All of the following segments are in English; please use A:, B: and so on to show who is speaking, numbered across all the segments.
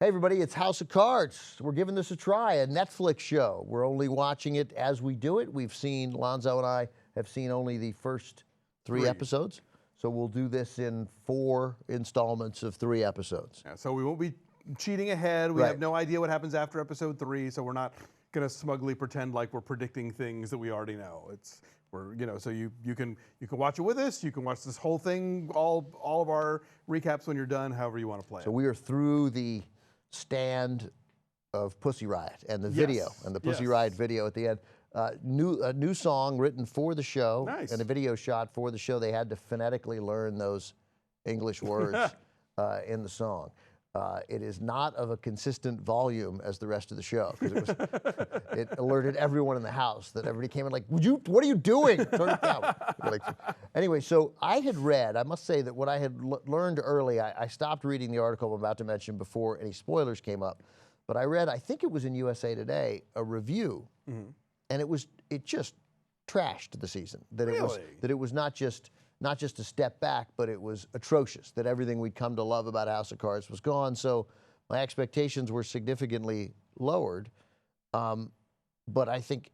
A: Hey everybody, it's House of Cards. We're giving this a try, a Netflix show. We're only watching it as we do it. Alonso and I have seen only the first three episodes. So we'll do this in 4 installments of 3 episodes.
B: Yeah, so we won't be cheating ahead. We have no idea what happens after episode 3, so we're not going to smugly pretend like we're predicting things that we already know. So you can watch it with us. You can watch this whole thing, all of our recaps when you're done, however you want to play it.
A: So we are through the stand of Pussy Riot and the video, and the Pussy Riot video at the end. A new song written for the show, and a video shot for the show. They had to phonetically learn those English words in the song. It is not of a consistent volume as the rest of the show, because it alerted everyone in the house that everybody came in like, what are you doing? Turn it down. Anyway, so I had read, I must say that what I had learned early, I stopped reading the article I'm about to mention before any spoilers came up, but I read, I think it was in USA Today, a review, and it just trashed the season. That it was not just a step back, but it was atrocious, that everything we'd come to love about House of Cards was gone. So my expectations were significantly lowered. But I think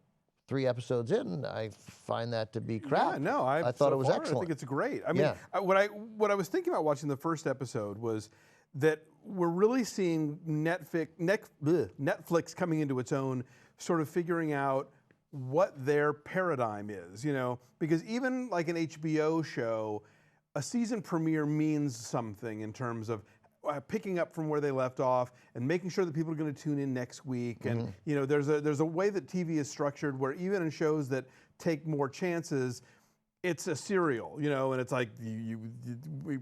A: 3 episodes in, I find that to be crap.
B: Yeah, no,
A: I thought it was excellent.
B: I think it's great. I mean, what I was thinking about watching the first episode was that we're really seeing Netflix coming into its own, sort of figuring out what their paradigm is, because even like an HBO show, a season premiere means something in terms of picking up from where they left off and making sure that people are going to tune in next week. And there's a way that TV is structured where even in shows that take more chances, it's a serial, and it's like we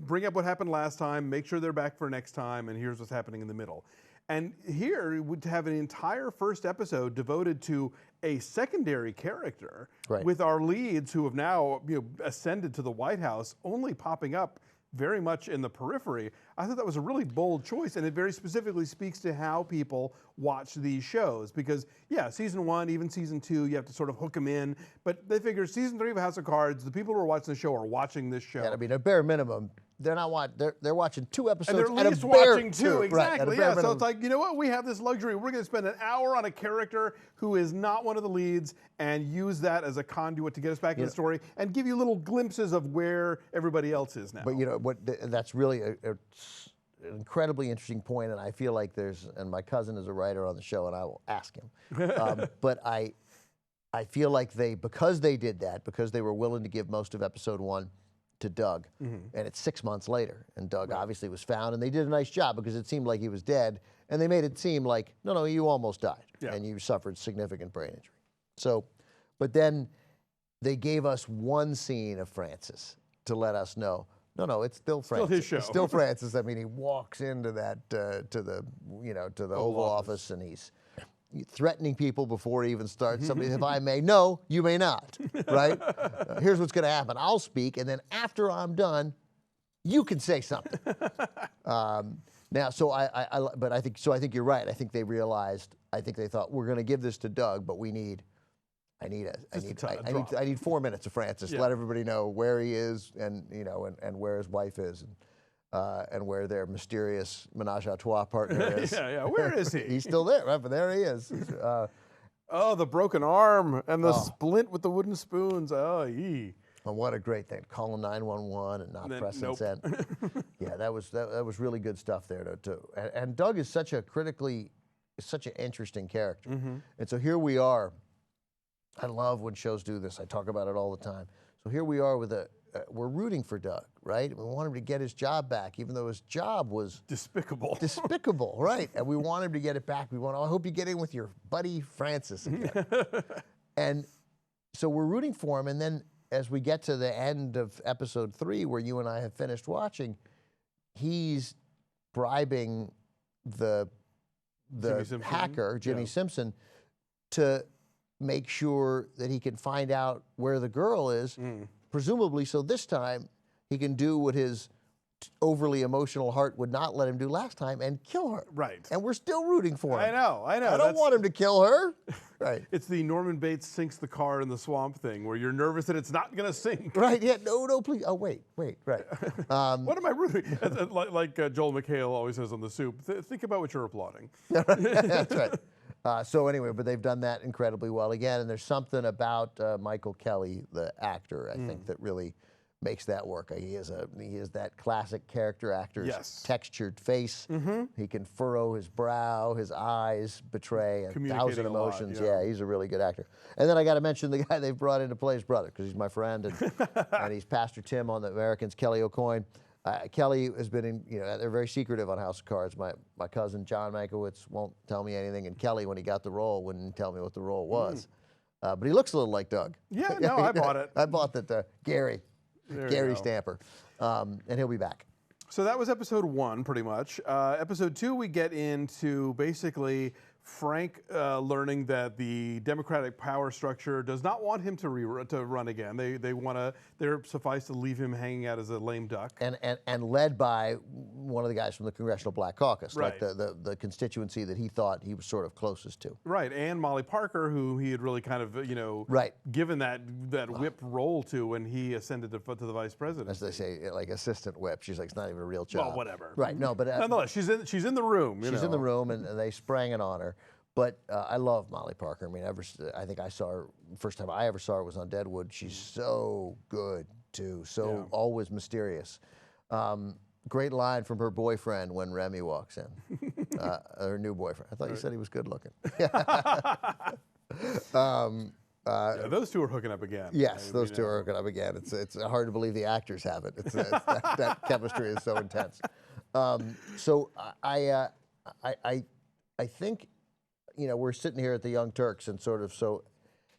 B: bring up what happened last time, make sure they're back for next time, and here's what's happening in the middle. And here, would have an entire first episode devoted to a secondary character with our leads who have now ascended to the White House, only popping up very much in the periphery. I thought that was a really bold choice, and it very specifically speaks to how people watch these shows. Because, season 1, even season 2, you have to sort of hook them in. But they figure season 3 of House of Cards, the people who are watching the show are watching this show.
A: Yeah, I mean, at bare minimum, they're watching 2 episodes.
B: And they're at least watching 2, exactly. Right, so it's like, you know what? We have this luxury. We're going to spend an hour on a character who is not one of the leads and use that as a conduit to get us back in the story and give you little glimpses of where everybody else is now.
A: But that's really an incredibly interesting point, and I feel like and my cousin is a writer on the show, and I will ask him. But I feel like because they did that, because they were willing to give most of episode 1 to Doug, and it's 6 months later, and Doug obviously was found, and they did a nice job because it seemed like he was dead, and they made it seem like, no, you almost died, and you suffered significant brain injury. So, but then they gave us 1 scene of Francis to let us know, no, it's still Francis.
B: Still his show.
A: It's still Francis. I mean, he walks into that, to the Oval Office, and he's threatening people before he even starts. Somebody, if I may, no, you may not, right? Here's what's going to happen. I'll speak, and then after I'm done, you can say something. Now, I think you're right. I think they realized. I think they thought, we're going to give this to Doug, but I need 4 minutes of Francis. Let everybody know where he is, and and where his wife is, and where their mysterious menage a trois partner is.
B: Where is he?
A: He's still there, right? But there he is.
B: The broken arm and the splint with the wooden spoons. Well,
A: what a great thing! Calling 911 and not pressing send. Yeah, that was really good stuff there. And Doug is such an interesting character. And so here we are. I love when shows do this. I talk about it all the time. So here we are with we're rooting for Doug, right? We want him to get his job back, even though his job was
B: despicable.
A: Despicable, right? And we want him to get it back. I hope you get in with your buddy Francis again. And so we're rooting for him. And then as we get to the end of episode 3, where you and I have finished watching, he's bribing the hacker, Jimmy Simpson, to make sure that he can find out where the girl is, presumably so this time he can do what his overly emotional heart would not let him do last time and kill her.
B: Right.
A: And we're still rooting for him.
B: I know.
A: I don't want him to kill her. Right.
B: It's the Norman Bates sinks the car in the swamp thing, where you're nervous that it's not going to sink.
A: Right. Yeah. No, please. Oh, wait. Right.
B: What am I rooting? Like Joel McHale always says on The Soup, think about what you're applauding.
A: That's right. So anyway, but they've done that incredibly well again, and there's something about Michael Kelly, the actor, I think, that really makes that work. He is that classic character actor's textured face. He can furrow his brow, his eyes betray 1,000 emotions. Yeah, he's a really good actor. And then I got to mention the guy they've brought in to play his brother, because he's my friend, and he's Pastor Tim on The Americans, Kelly O'Coin. Kelly has been in, they're very secretive on House of Cards. My cousin John Mankiewicz won't tell me anything, and Kelly, when he got the role, wouldn't tell me what the role was. But he looks a little like Doug.
B: Yeah, no, I bought it.
A: I bought that Gary Stamper, and he'll be back.
B: So that was episode 1, pretty much. Episode 2, we get into basically Frank learning that the Democratic power structure does not want him to run again. They're suffice to leave him hanging out as a lame duck.
A: And led by one of the guys from the Congressional Black Caucus,
B: right.
A: like the constituency that he thought he was sort of closest to.
B: Right, and Molly Parker, who he had really kind of, given that whip role to when he ascended to the vice presidency.
A: As they say, like assistant whip. She's like, it's not even a real job.
B: Well, whatever.
A: Right, no, but
B: nonetheless, she's in the room.
A: She's in the room, and they sprang it on her. But I love Molly Parker. I mean, I think I saw her, first time I ever saw her was on Deadwood. She's so good, too. So always mysterious. Great line from her boyfriend when Remy walks in. Her new boyfriend. I thought you said he was good looking.
B: Those two are hooking up again.
A: Yes, those two are hooking up again. It's hard to believe the actors have it. That chemistry is so intense. So I think, we're sitting here at the Young Turks, and so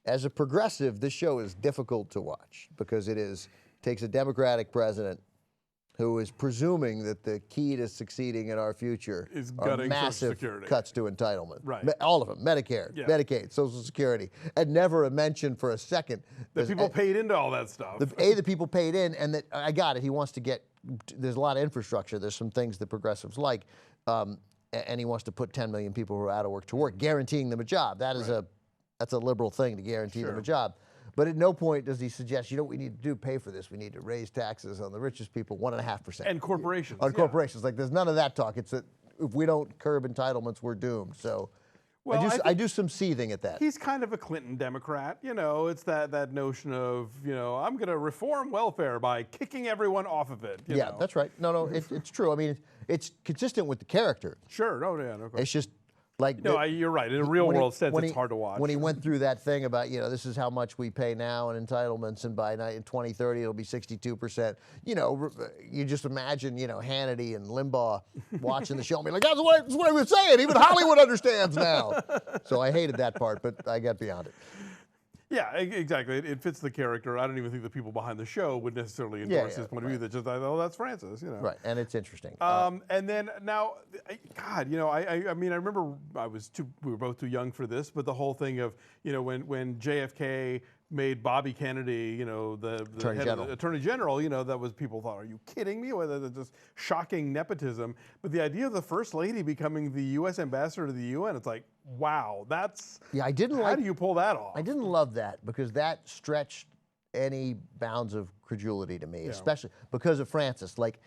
A: as a progressive, this show is difficult to watch because it takes a Democratic president who is presuming that the key to succeeding in our future
B: is
A: are massive cuts to entitlement.
B: Right.
A: All of them, Medicare, Medicaid, Social Security, and never a mention for a second.
B: That people paid into all that stuff.
A: The people paid in, and that, I got it, he wants to get, there's a lot of infrastructure, there's some things that progressives like, and he wants to put 10 million people who are out of work to work, guaranteeing them a job. That is that's a liberal thing, to guarantee them a job. But at no point does he suggest, what we need to do, pay for this. We need to raise taxes on the richest people 1.5%.
B: And corporations.
A: On corporations. Like, there's none of that talk. It's that if we don't curb entitlements, we're doomed. So I do some seething at that.
B: He's kind of a Clinton Democrat. It's that notion of, I'm going to reform welfare by kicking everyone off of it.
A: Yeah, that's right. No, it's true. I mean, it's consistent with the character.
B: Sure. No, no question.
A: It's just like...
B: No, you're right. In a real world sense, it's hard to watch.
A: When he went through that thing about, this is how much we pay now in entitlements, and by 2030 it'll be 62%. You just imagine, Hannity and Limbaugh watching the show and be like, that's what I was saying. Even Hollywood understands now. So I hated that part, but I got beyond it.
B: Yeah, exactly. It fits the character. I don't even think the people behind the show would necessarily endorse his point of view. They just thought, oh, that's Francis, Right,
A: and it's interesting.
B: And then now, God, I mean, I remember we were both too young for this, but the whole thing of, when JFK made Bobby Kennedy, the Attorney General, that was, people thought, are you kidding me? Whether just shocking nepotism. But the idea of the First Lady becoming the U.S. ambassador to the UN, it's like, wow, that's...
A: Yeah, how
B: do you pull that off?
A: I didn't love that, because that stretched any bounds of credulity to me, especially because of Francis. Like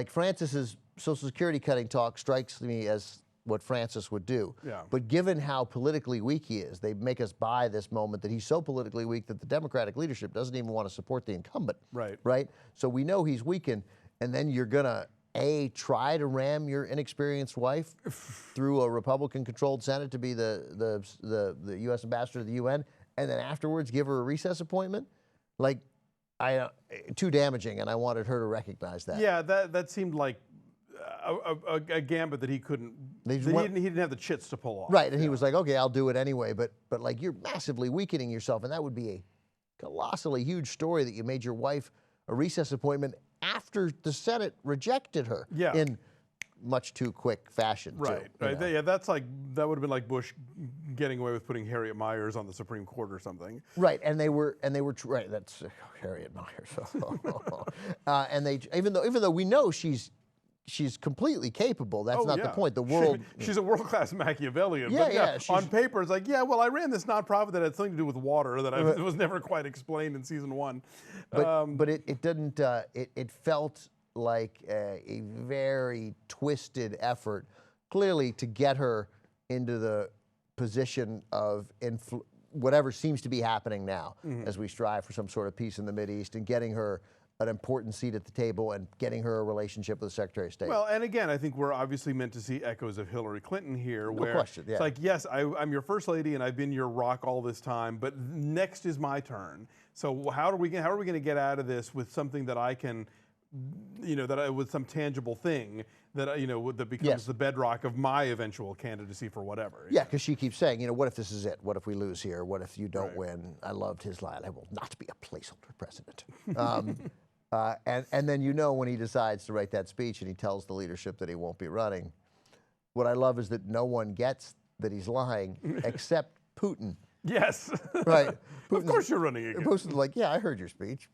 A: Francis's Social Security cutting talk strikes me as what Francis would do.
B: Yeah.
A: But given how politically weak he is, they make us buy this moment that he's so politically weak that the Democratic leadership doesn't even want to support the incumbent. Right? So we know he's weakened, and then you're going to, try to ram your inexperienced wife through a Republican-controlled Senate to be the U.S. ambassador to the UN, and then afterwards give her a recess appointment? Like, too damaging, and I wanted her to recognize that.
B: Yeah, that seemed like a gambit that he couldn't. He didn't have the chits to pull off.
A: Right, and he was like, okay, I'll do it anyway. But like, you're massively weakening yourself, and that would be a colossally huge story that you made your wife a recess appointment after the Senate rejected her in much too quick fashion.
B: Right. Yeah, that's like, that would have been like Bush getting away with putting Harriet Miers on the Supreme Court or something.
A: Right, and they were right. That's Harriet Miers. And they even though we know she's completely capable. That's not the point. The world.
B: She's a world-class Machiavellian.
A: Yeah,
B: but on paper, it's like, yeah, well, I ran this nonprofit that had something to do with water that it was never quite explained in season 1.
A: But it didn't. It felt like a very twisted effort, clearly, to get her into the position of whatever seems to be happening now as we strive for some sort of peace in the Mideast, and getting her an important seat at the table and getting her a relationship with the Secretary of State.
B: Well, and again, I think we're obviously meant to see echoes of Hillary Clinton here.
A: No question, yeah.
B: It's like, yes, I'm your first lady and I've been your rock all this time, but next is my turn. So how are we going to get out of this with something that I can, with some tangible thing that that becomes the bedrock of my eventual candidacy for whatever.
A: Yeah, because she keeps saying, what if this is it? What if we lose here? What if you don't win? I loved his line. I will not be a placeholder president. And then when he decides to write that speech and he tells the leadership that he won't be running, what I love is that no one gets that he's lying except Putin.
B: Yes.
A: Right.
B: Of course you're running again.
A: Putin's like, yeah, I heard your speech.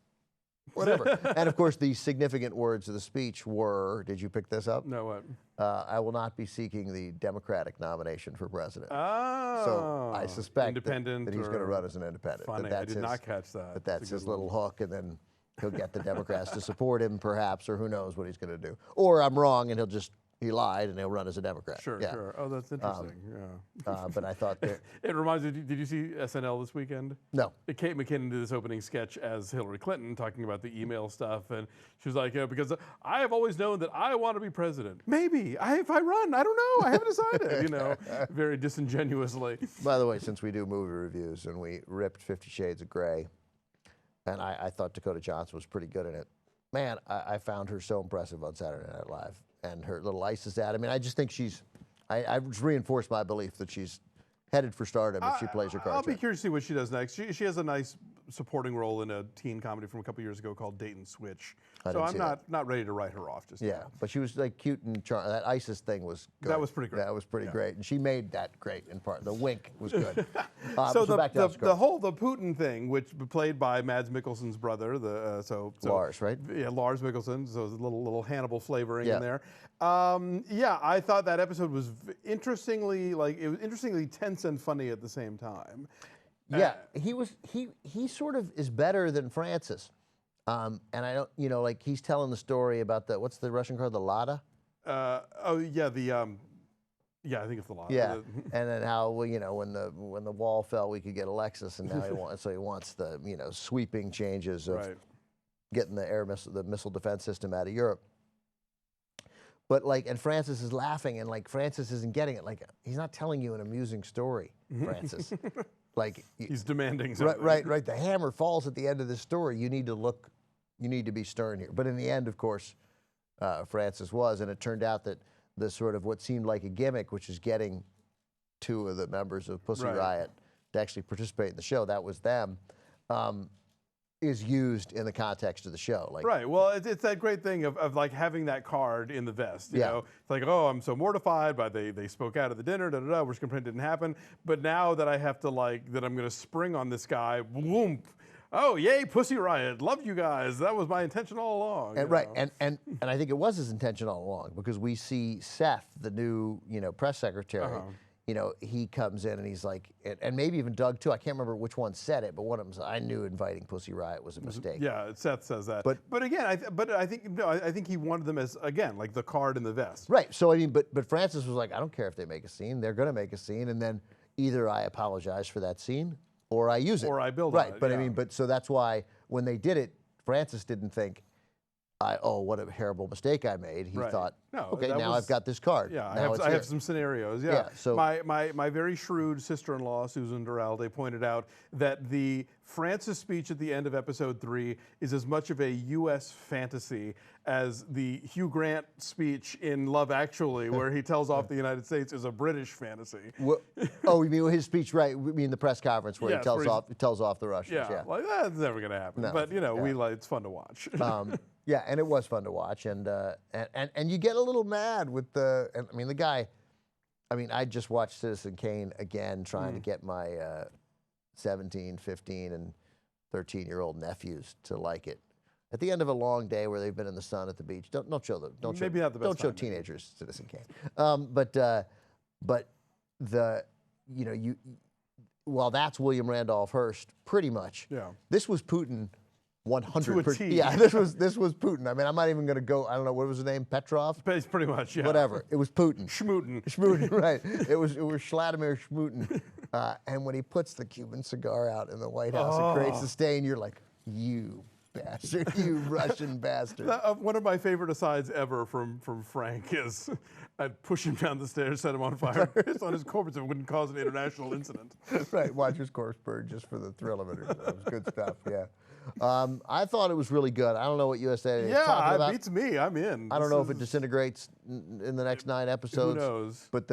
A: Whatever. And of course, the significant words of the speech were, did you pick this up?
B: No, what?
A: I will not be seeking the Democratic nomination for president.
B: Oh.
A: So I suspect that he's going to run as an independent.
B: Funny, I did not catch that.
A: But that's his little hook, and then he'll get the Democrats to support him, perhaps, or who knows what he's going to do. Or I'm wrong, and he lied, and he'll run as a Democrat.
B: Sure, sure. Oh, that's interesting.
A: But I thought that...
B: It reminds me, did you see SNL this weekend?
A: No.
B: Kate McKinnon did this opening sketch as Hillary Clinton, talking about the email stuff, and she was like, because I have always known that I want to be president. Maybe. If I run, I don't know. I haven't decided, very disingenuously.
A: By the way, since we do movie reviews, and we ripped 50 Shades of Grey, and I thought Dakota Johnson was pretty good in it. Man, I found her so impressive on Saturday Night Live. And her little ISIS ad. I mean, I just think I've reinforced my belief that she's headed for stardom if she plays her cards.
B: I'll be curious to see what she does next. She has a nice supporting role in a teen comedy from a couple years ago called Date and Switch. So I'm not ready to write her off just yet.
A: But she was like cute and charming. That ISIS thing was good.
B: That was pretty great.
A: That was pretty great. And she made that great in part. The wink was good.
B: So the Putin thing, which played by Mads Mikkelsen's brother,
A: Lars, right?
B: Yeah, Lars Mikkelsen. So there's a little Hannibal flavoring in there. I thought that episode was interestingly tense and funny at the same time.
A: Yeah, he sort of is better than Francis. And I don't, he's telling the story about what's the Russian card, the Lada?
B: I think it's the Lada.
A: Yeah, and then how, when the wall fell, we could get Alexis, and now he wants the, sweeping changes of getting the missile defense system out of Europe. But and Francis is laughing, and Francis isn't getting it. He's not telling you an amusing story, Francis.
B: He's demanding something.
A: Right. The hammer falls at the end of the story. You need to be stern here. But in the end, of course, Francis was, and it turned out that the sort of what seemed like a gimmick, which is getting 2 of the members of Pussy Riot to actually participate in the show, that was them, is used in the context of the show.
B: Right. Well, it's that great thing of having that card in the vest. You know, it's like, oh, I'm so mortified, but they spoke out at the dinner. We're just gonna pretend it didn't happen. But now that I have to that I'm gonna spring on this guy. Whoomp. Oh, yay, Pussy Riot. Love you guys. That was my intention all along.
A: And and I think it was his intention all along, because we see Seth, the new press secretary. He comes in and he's like, and maybe even Doug too. I can't remember which one said it, but one of them said, "I knew inviting Pussy Riot was a mistake."
B: Yeah, Seth says that. But again, I think he wanted them as the card in the vest.
A: Right. So I mean, but Francis was like, "I don't care if they make a scene. They're going to make a scene, and then either I apologize for that scene, or I use it,
B: or I build
A: right."
B: On it,
A: but I mean, so that's why when they did it, Francis didn't think, what a terrible mistake I made. He thought, okay, now I've got this card.
B: Yeah, I have some scenarios. Yeah.
A: So
B: my very shrewd sister-in-law, Susan Duralde, pointed out that the Francis speech at the end of episode 3 is as much of a U.S. fantasy as the Hugh Grant speech in Love Actually, where he tells off the United States, is a British fantasy.
A: You mean his speech, right? You mean the press conference where he tells off the Russians?
B: Yeah, that's never going to happen. No, but it's fun to watch.
A: Yeah, and it was fun to watch, and you get a little mad with the guy. I mean, I just watched Citizen Kane again, trying to get my 17, 15, and 13-year-old nephews to like it. At the end of a long day where they've been in the sun at the beach, don't show them. Don't
B: Maybe not the best
A: don't show
B: time,
A: teenagers Citizen Kane. But the while that's William Randolph Hearst, pretty much.
B: Yeah.
A: This was Putin. 100%.
B: To a T.
A: Yeah, this was Putin. I mean, I'm not even going to go. I don't know what was his name, Petrov.
B: Pretty much, yeah.
A: Whatever. It was Putin.
B: Schmootin,
A: right? It was Vladimir Schmootin. And when he puts the Cuban cigar out in the White House, it creates a stain. You're like, you bastard, you Russian bastard.
B: One of my favorite asides ever from Frank is, I'd push him down the stairs, set him on fire, piss on his corpse, it wouldn't cause an international incident.
A: Right. Watch his corpse burn just for the thrill of it. That was good stuff. Yeah. I thought it was really good. I don't know what USA is talking about.
B: It beats me. I'm in.
A: I don't know if it disintegrates in the next 9 episodes.
B: Who knows?
A: But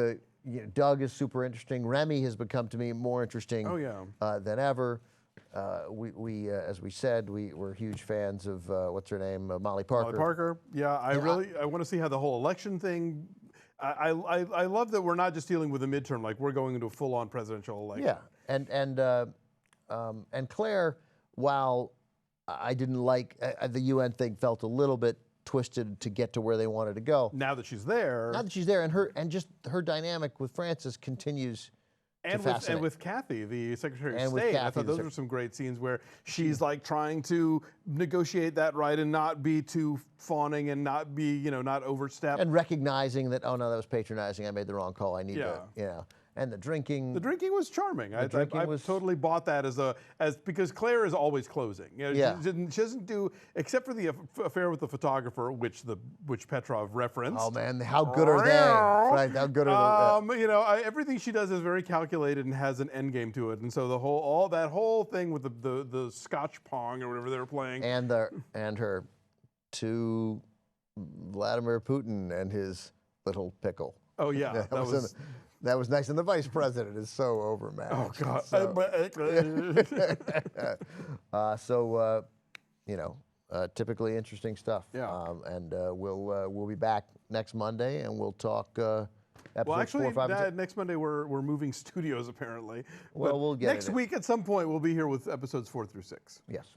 A: Doug is super interesting. Remy has become to me more interesting than ever. As we said, we're huge fans of what's her name, Molly Parker.
B: Molly Parker. Yeah, I want to see how the whole election thing. I love that we're not just dealing with a midterm, like we're going into a full-on presidential election.
A: Yeah, and Claire, while I didn't like the UN thing, felt a little bit twisted to get to where they wanted to go.
B: Now that she's there,
A: and just her dynamic with Francis continues.
B: And with Kathy, the Secretary of State, I thought those were some great scenes where she's like trying to negotiate that right and not be too fawning and not be, not overstep.
A: And recognizing that, oh no, that was patronizing. I made the wrong call. I need to, And the drinking.
B: The drinking was charming. I totally bought that because Claire is always closing. She doesn't do, except for the affair with the photographer, which Petrov referenced.
A: Oh man, how good are they? Right, how good are they?
B: Everything she does is very calculated and has an end game to it. And so that whole thing with the Scotch pong or whatever they were playing,
A: and her to Vladimir Putin and his little pickle.
B: Oh yeah,
A: that was nice, and the vice president is so overmatched.
B: Oh God!
A: Typically interesting stuff.
B: Yeah.
A: And we'll be back next Monday, and we'll talk.
B: Well,
A: 4, 5, and 6.
B: Next Monday we're moving studios apparently.
A: Well, we'll get
B: next week at some point we'll be here with episodes 4 through 6.
A: Yes.